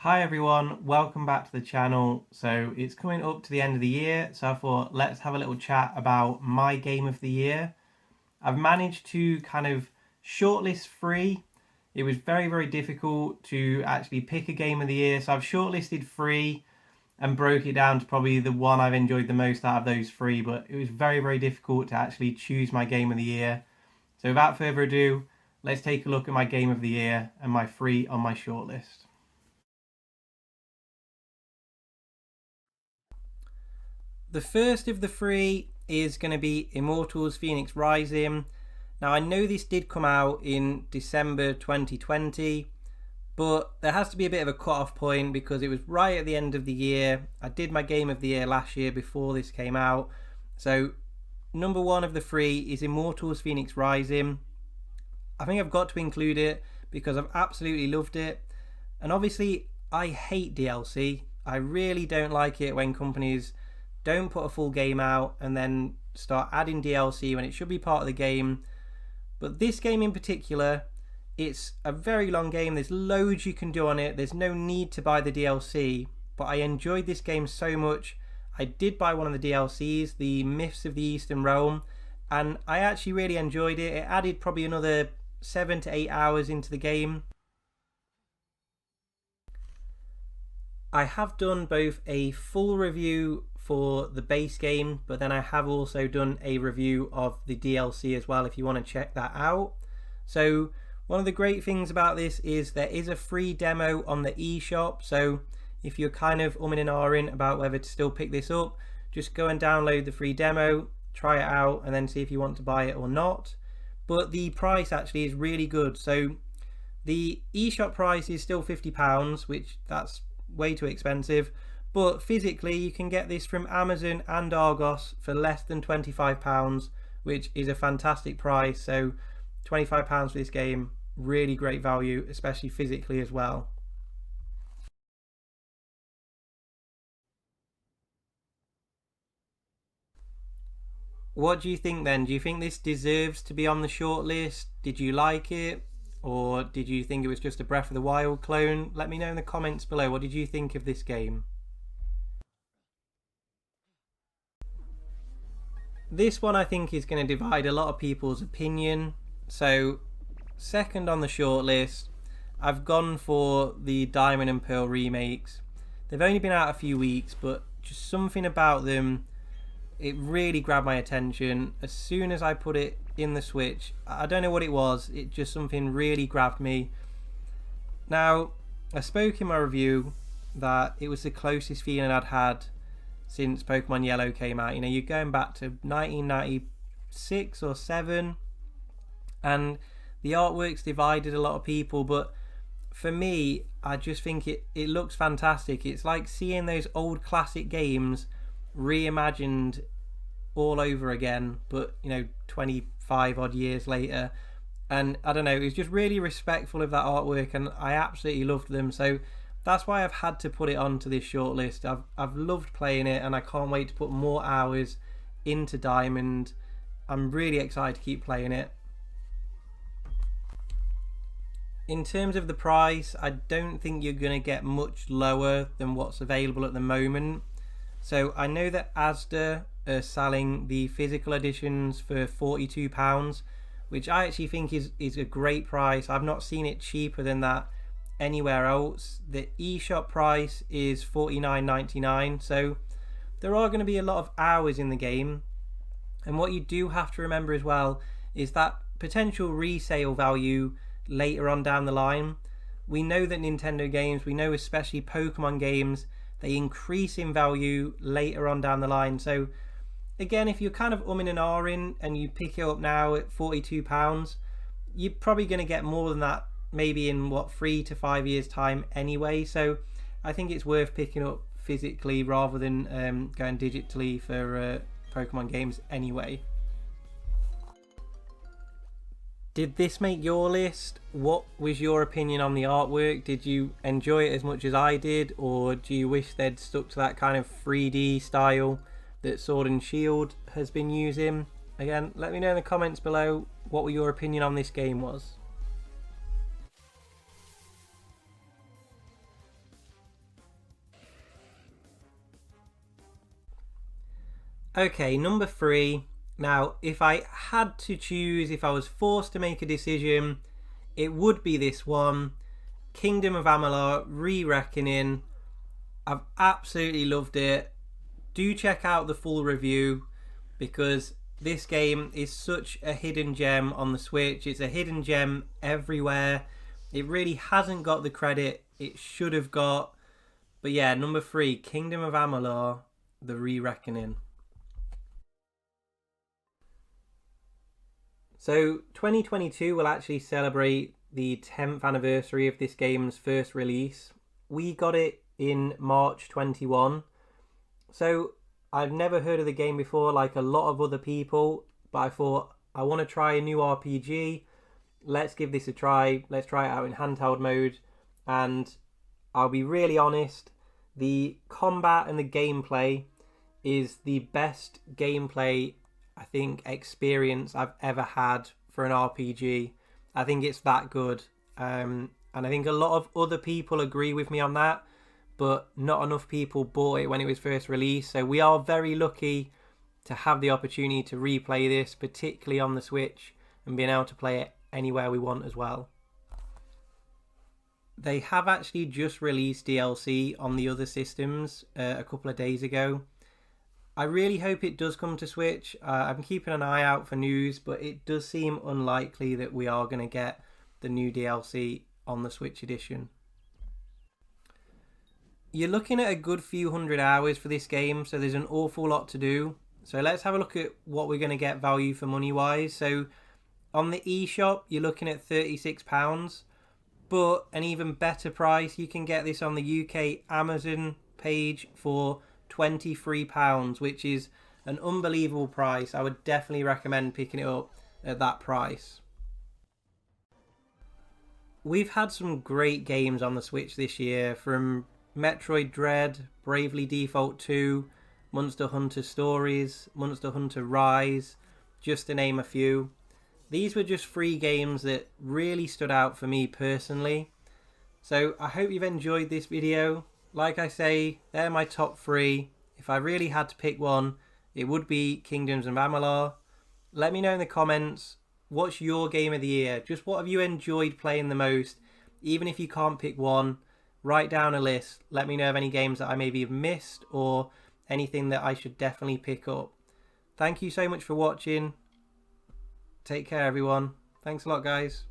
Hi everyone, welcome back to the channel. So it's coming up to the end of the year, so I thought let's have a little chat about my game of the year. I've managed to kind of shortlist 3. It was very difficult to actually pick a game of the year, so I've shortlisted 3 and broke it down to probably the one I've enjoyed the most out of those 3, but it was very difficult to actually choose my game of the year. So without further ado, let's take a look at my game of the year and my 3 on my shortlist. The first of the 3 is going to be Immortals Phoenix Rising. Now I know this did come out in December 2020, but there has to be a bit of a cut-off point because it was right at the end of the year. I did my game of the year last year before this came out. So number 1 of the 3 is Immortals Phoenix Rising. I think I've got to include it because I've absolutely loved it. And obviously I hate DLC. I really don't like it when companies don't put a full game out and then start adding DLC when it should be part of the game. But this game in particular, it's a very long game. There's loads you can do on it. There's no need to buy the DLC. But I enjoyed this game so much. I did buy one of the DLCs, the Myths of the Eastern Realm, and I actually really enjoyed it. It added probably another 7 to 8 hours into the game. I have done both a full review for the base game, but then I have also done a review of the DLC as well if you want to check that out. So one of the great things about this is there is a free demo on the eShop, so if you're kind of umming and ahhing about whether to still pick this up, just go and download the free demo, try it out, and then see if you want to buy it or not. But the price actually is really good. So the eShop price is still £50, which that's way too expensive, but physically you can get this from Amazon and Argos for less than £25, which is a fantastic price. So £25 for this game, really great value, especially physically as well. What do you think then? Do you think this deserves to be on the shortlist? Did you like it? Or did you think it was just a Breath of the Wild clone? Let me know in the comments below. What did you think of this game? This one I think is going to divide a lot of people's opinion. So second on the shortlist, I've gone for the Diamond and Pearl remakes. They've only been out a few weeks, but just something about them, it really grabbed my attention. As soon as I put it in the Switch, I don't know what it was, it just something really grabbed me. Now, I spoke in my review that it was the closest feeling I'd had since Pokemon Yellow came out. You know, you're going back to 1996 or 7, and the artwork's divided a lot of people, but for me, I just think it looks fantastic. It's like seeing those old classic games reimagined all over again, but you know, 25 odd years later. And I don't know, it was just really respectful of that artwork, and I absolutely loved them. So that's why I've had to put it onto this shortlist. I've loved playing it, and I can't wait to put more hours into Diamond. I'm really excited to keep playing it. In terms of the price, I don't think you're going to get much lower than what's available at the moment. So I know that Asda are selling the physical editions for £42, which I actually think is a great price. I've not seen it cheaper than that anywhere else. The eShop price is $49.99, so there are going to be a lot of hours in the game. And what you do have to remember as well is that potential resale value later on down the line. We know that Nintendo games, we know especially Pokemon games, they increase in value later on down the line. So again, if you're kind of umming and ahhing and you pick it up now at £42, you're probably going to get more than that maybe in 3 to 5 years time anyway. So I think it's worth picking up physically rather than going digitally for Pokemon games anyway. Did this make your list? What was your opinion on the artwork? Did you enjoy it as much as I did, or do you wish they'd stuck to that kind of 3D style that Sword and Shield has been using? Again, let me know in the comments below what your opinion on this game was. Okay, number 3. Now, if I had to choose, if I was forced to make a decision, it would be this one. Kingdom of Amalur Re-Reckoning. I've absolutely loved it. Do check out the full review because this game is such a hidden gem on the Switch. It's a hidden gem everywhere. It really hasn't got the credit it should have got. But yeah, number 3, Kingdom of Amalur, the Re-Reckoning. So 2022 will actually celebrate the 10th anniversary of this game's first release. We got it in March 21. So I've never heard of the game before like a lot of other people, but I thought I want to try a new RPG. Let's give this a try. Let's try it out in handheld mode. And I'll be really honest, the combat and the gameplay is the best gameplay I think experience I've ever had for an RPG. I think it's that good. And I think a lot of other people agree with me on that, but not enough people bought it when it was first released. So we are very lucky to have the opportunity to replay this, particularly on the Switch, and being able to play it anywhere we want as well. They have actually just released DLC on the other systems a couple of days ago. I really hope it does come to Switch. I'm keeping an eye out for news, but it does seem unlikely that we are going to get the new DLC on the Switch edition. You're looking at a good few hundred hours for this game, so there's an awful lot to do. So let's have a look at what we're going to get value for money wise. So on the eShop, you're looking at £36, but an even better price, you can get this on the UK Amazon page for £23, which is an unbelievable price. I would definitely recommend picking it up at that price. We've had some great games on the Switch this year, from Metroid Dread, Bravely Default 2, Monster Hunter Stories, Monster Hunter Rise, just to name a few. These were just 3 games that really stood out for me personally. So I hope you've enjoyed this video. Like I say, they're my top 3. If I really had to pick one, it would be Kingdoms of Amalur. Let me know in the comments, what's your game of the year? Just what have you enjoyed playing the most? Even if you can't pick one, write down a list. Let me know of any games that I maybe have missed or anything that I should definitely pick up. Thank you so much for watching. Take care, everyone. Thanks a lot, guys.